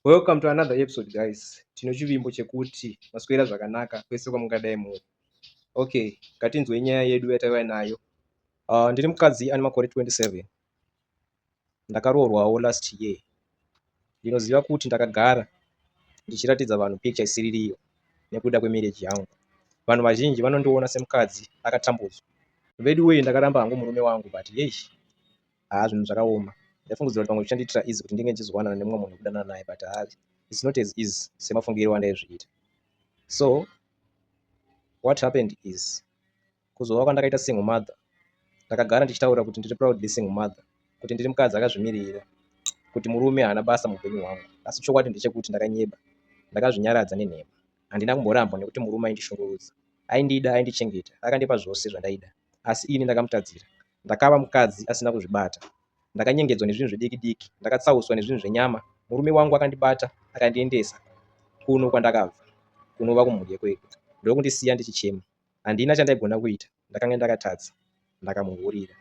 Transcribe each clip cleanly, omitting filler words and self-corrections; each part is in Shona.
Welcome to another episode guys. Tino chivimbo chekuti maswera zvakanaka kwese kwamungadai muri. Okay, ngatinzwe nyaya yedu yataiva nayo. Ndiri mukadzi ane makore 27. Ndakaroorwawo last year. Ndinoziva kuti ndakagara ndichiratidza vanhu picture isiririyo nekuda kwemarriage yangu. Vanhu vazhinji vanondiona semukadzi akatambudzwa. Vedu wei ndakaramba hangu murume wangu but zvinhu zvakaoma. Ndafungidzira kuti pamwe zvichandiitira easy kuti ndinge ndichizowanana nemumwe munhu kudanana naye but it's not as easy semafungiro andaizviita. So what happened is kuzova kwandakaita single mother, ndakagara ndichitaura kuti ndiri proudly single mother, kuti ndiri mukadzi akazvimirira, kuti murume haana basa muupenyu hwangu. Asi chokwadi ndechekuti ndakanyeba, ndakazvinyaradza nenhema. Handina kumboramba nekuti murume aindishungurudza, aindida, aindichengeta, akandipa zvose zvandaida. Asi ini ndakamutadzira, ndakava mukadzi asina kuzvibata, ndakanyengedzwa nezvinhu zvidiki diki, ndakatsauswa nezvinhu zvenyama. Murume wangu akandibata akandiendesa kuno kwandakabva, kunova kumhuri kwedu, ndokundisiya ndichichema. Handina chandaigona kuita, ndakanga ndakatadza, ndakamuhurira.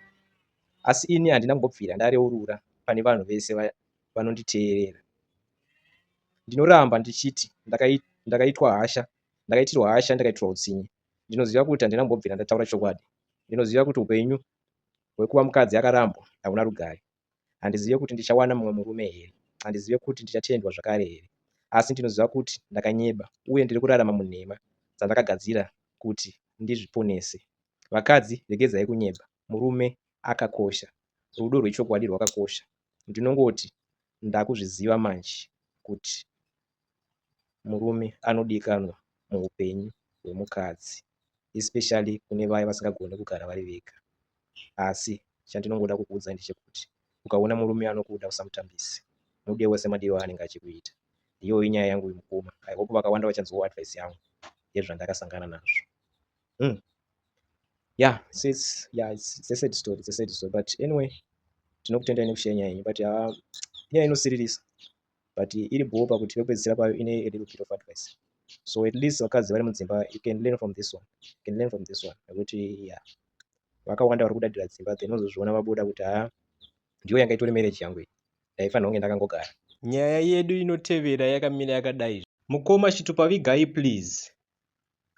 Asi ini handina kumbobvira ndareurura pane vanhu vese vanonditeerera. Ndinoramba ndichiti ndakaitirwa hasha, ndakaitirwa utsinye. Ndinoziva kuti handina kumbobvira ndataura chokwadi. Ndinoziva kuti upenyu hwekuva mukadzi akarambwa hauna rugare. Handizive kuti ndichawana mumwe murume here, handizive kuti ndichatendwa zvakare here. Asi ndinoziva kuti ndakanyeba uye ndiri kurarama munhema dzandakagadzira kuti ndizviponese. Vakadzi, regedzai kunyeba. Murume akakosha, rudo rwechokwadi rwakakosha. Ndinongoti ndakuzviziva manje kuti murume anodikanwa muupenyu hwemukadzi, especially kune vaya vasingagoni kugara vari vega. Asi chandinongoda kukuudza ndechekuti ukaona murume anokuda usamutambise, mudewo semadewo aanenge achikuita. Ndiyo inyaya yangu yemukoma. I hope vakawanda vachanzwawo advice yangu yezvandakasangana nazvo. It's a sad story, but anyway, tinokutendai nekushare nyaya yenyu, but nyaya inosiririsa, but iri bhopa kuti pekupedzisira payo ine a little bit of advice. So at least vakadzi vari mudzimba, you can learn from this one. Nekuti vakawanda vari kudadira dzimba, then unozozviona vabuda kuti ndiyo yanga itori marriage yangu iyi, ndaifanira kunge ndakangogara. Nyaya yedu inotevera yakamira yakadai. Mukoma chitupavigai please.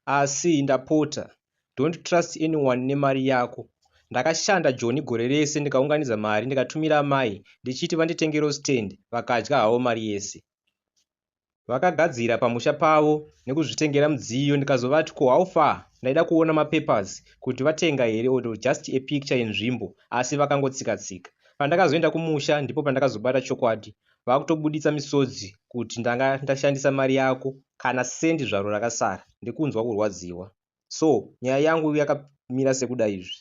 Asi ndapota, don't trust anyone nemari yako. Ndakashanda John gore rese ndikaunganidza mari ndikatumira amai ndichiti vanditengero stand, vakadya havo mari yese. Vakagadzira pamusha pavo nekuzvitengera mudziyo, ndikazovati ko how far ndaida kuona mapapers kuti vatenga here or just a picture yenzvimbo, asi vakangotsika-tsika. Pandakazoenda kumusha ndipo pandakazobata chokwadi, vakutobuditsa misodzi kuti ndanga ndashandisa mari yako kana sendi zvaro rakasara, ndikunzwa kurwadziwa. So nyaya yangu yakamira sekuda izvi.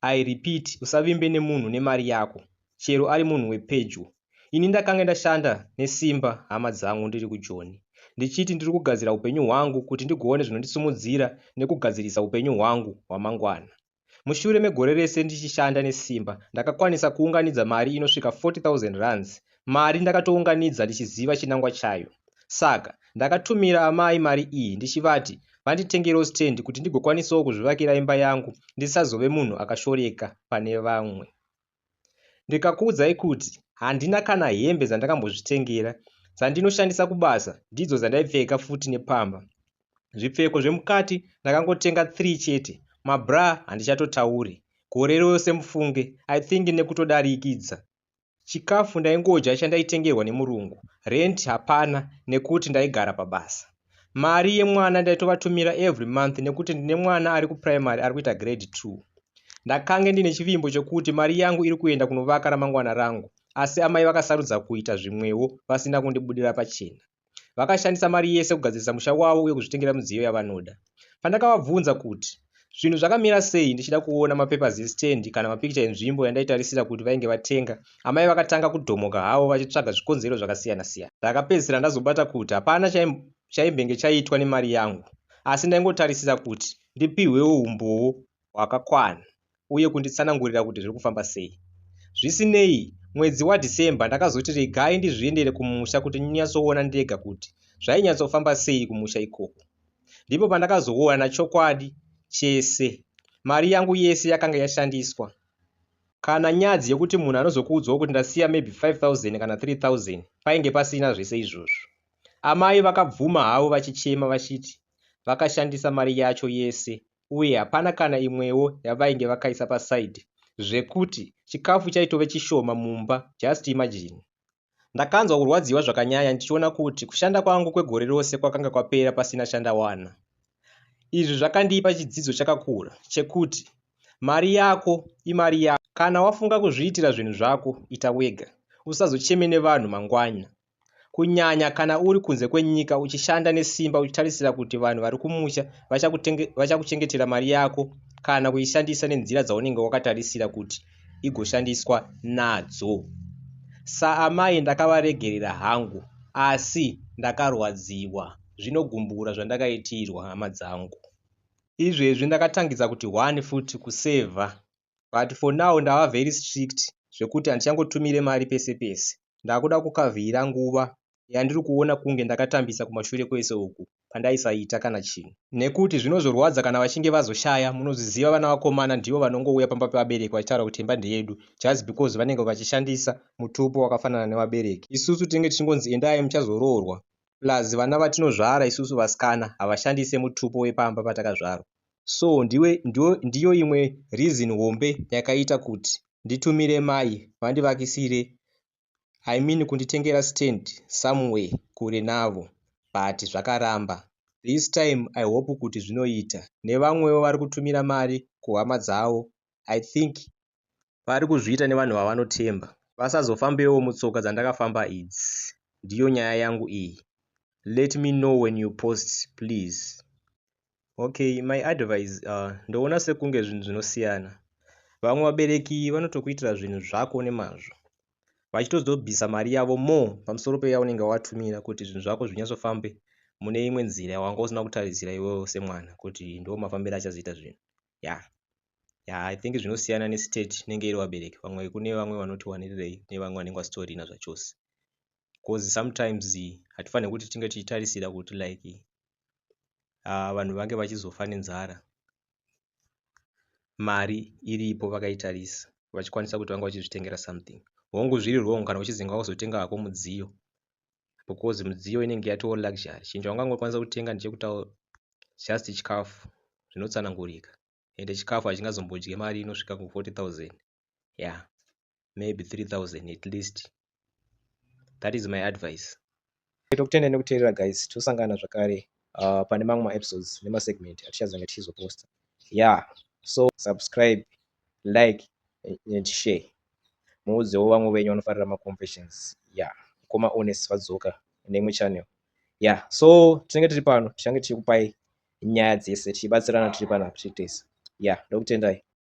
I repeat, usavimbe nemunhu nemari yako, chero ari munhu wepedyo. Ini ndakanga ndashanda nesimba hama dzangu ndiri kuJoni, ndichiti ndiri kugadzira upenyu hwangu kuti ndigoone zvinondisimudzira nekugadzirisa upenyu hwangu hwamangwana. Mushure megore rese ndichishanda nesimba, ndakakwanisa kuunganidza mari inosvika 40,000 rands. Mari ndakatounganidza ndichiziva chinangwa chayo. Saka ndakatumira amai mari iyi ndichivati vanditengero stand kuti ndigokwanisawo kuzvivakira imba yangu, ndisazove munhu akashoreka pane vamwe. Ndikakuudzai kuti handina kana hembe dzandakambozvitengera, dzandinoshandisa kubasa ndidzo dzandaipfeka futi nepamba. Zvipfeko zvemukati ndakangotenga 3 chete. Mabra handichatotauri, gore rose mufunge, I think nekutodarikidza. Chikafu ndaingodya chandaitengerwa nemurungu, rent hapana nekuti ndaigara pabasa. Mari yemwana ndaitovatumira every month nekuti ndine mwana ari kuprimary ari kuita grade 2. Ndakange ndine chivimbo chokuti mari yangu iri kuenda kunovaka ramangwana rangu, asi amai vakasarudza kuita zvimwewo vasina kundibudira pachena. Vakashandisa mari yese kugadzirisa musha wavo uye kuzvitengera mudziyo yavanoda. Pandakavabvunza kuti zvinhu zvakamira sei ndichida kuona mapapers estand kana mapikicha enzvimbo yandaitarisira kuti vainge vatenga, amai vakatanga kudhomoka havo vachitsvaga zvikonzero zvakasiyana-siyana. Ndakapedzisira ndazobata kuti hapana chaimbenge chaitwa nemari yangu, asi ndaingotarisira kuti ndipihwewo umbowo hwakakwana uye kunditsanangurira kuti zviri kufamba sei. Zvisinei, mwedzi waDhisemba ndakazoti regai ndizviendere kumusha kuti ndinyatsoona ndega kuti zvainyatsofamba sei kumusha ikoko. Ndipo pandakazoona chokwadi chese, mari yangu yese yakanga yashandiswa. kana nyadzi yekuti munhu anozokuudzawo kuti ndasiya maybe 5000 kana 3000 painge pasina zvese izvozvo. Amai vakabvuma havo vachichema vachiti vakashandisa mari yacho yese uye hapana kana imwewo yavainge vakaisa pasaidhi zvekuti chikafu chaitove chishoma mumba. Just imagine. Ndakanzwa kurwadziwa zvakanyanya ndichiona kuti kushanda kwangu kwegore rose kwakanga kwapera pasina chandawana. Izvi zvakandipa chidzidzo chakakura chekuti mari yako imari yako. Kana wafunga kuzviitira zvinhu zvako, ita wega. Usazocheme nevanhu mangwana. Kunyanya kana uri kunze kwenyika uchishanda nesimba uchitarisira kuti vanhu vari kumusha vachakuchengetera mari yako kana kuishandisa nenzira dzaunenge wakatarisira kuti igoshandiswa nadzo. Saamai ndakavaregerera hangu, asi ndakarwadziwa. Zvinogumbura zvandakaitirwa hama dzangu. Izvezvi ndakatangidza kuti 1 futi kusevha. But for now ndava very strict zvekuti handichangotumire mari pese pese. Ndakuda kukavhira nguva yandiri kuona kunge ndakatambisa kumashure kwese uku pandaisaita kana chinhu. Nekuti zvinozorwadza kana vachinge vazoshaya. Munozviziva vana vakomana ndivo vanongouya pamba pevabereki vachitaura kuti imba ndeyedu just because vanenge vachishandisa mutupo wakafanana nevabereki. Isusu tinenge tichingonzi endai muchazoroorwa. Plus vana vatinozvara isusu vasikana havashandise mutupo wepamba patakazvarwa. So ndiyo imwe reason hombe yakaita kuti nditumire mai vandivakisire, I mean kunditengera stand somewhere kure navo, but zvakaramba. This time I hope kuti zvinoita. Nevamwewo vari kutumira mari kuhama dzavo, I think vari kuzviita nevanhu vavanotemba. Vasazofambewo mutsoka dzandakafamba idzi. Ndiyo nyaya yangu iyi. Let me know when you post, please. Okay, my advice, ndoona sekunge zvinhu zvinosiyana. Vamwe vabereki vanotokuitira zvinhu zvako nemazvo, vachitozobvisa mari yavo more pamusoro peyaunenge watumira kuti zvinhu zvako zvinyatsofambe mune imwe nzira yawanga usina kutarisira iwewo semwana kuti ndo mafambiro achazoita zvinhu. I think zvinosiyana nestate inenge iri vabereki. Vamwe kune vamwe vanoti wanirirei nevamwe vanenge vasitorina zvachose. Because sometimes hatifaniri kuti tinge tichitarisira kuti like vanhu vange vachizofa nenzara mari iripo vakaitarisa vachikwanisa kuti vanga vachizvitengera something. Hongu zviri wrong kana uchizinga wakuzotenga hako mudziyo, because mudziyo inenge yatoo luxury. Chinhu chaungangokwanisa kutenga ndechekuti just chikafu zvinotsanangurika, ende chikafu hachingazombodye mari inosvika ku40,000. Maybe 3,000 at least. That is my advice. Tokutenda nekuteerera guys, tosangana zvakare pane mamwe maepisodes nemasegment atichazenge tichizoposta. So subscribe, like and share. Muudzewo vamwe venyu vanofarira maconversions. Koma honest vadzoka neimwe channel. So tinenge tiri pano tichange tichikupai nyaya dzese tichibatsirana tiri panapa tichitesa. Ndokutendai.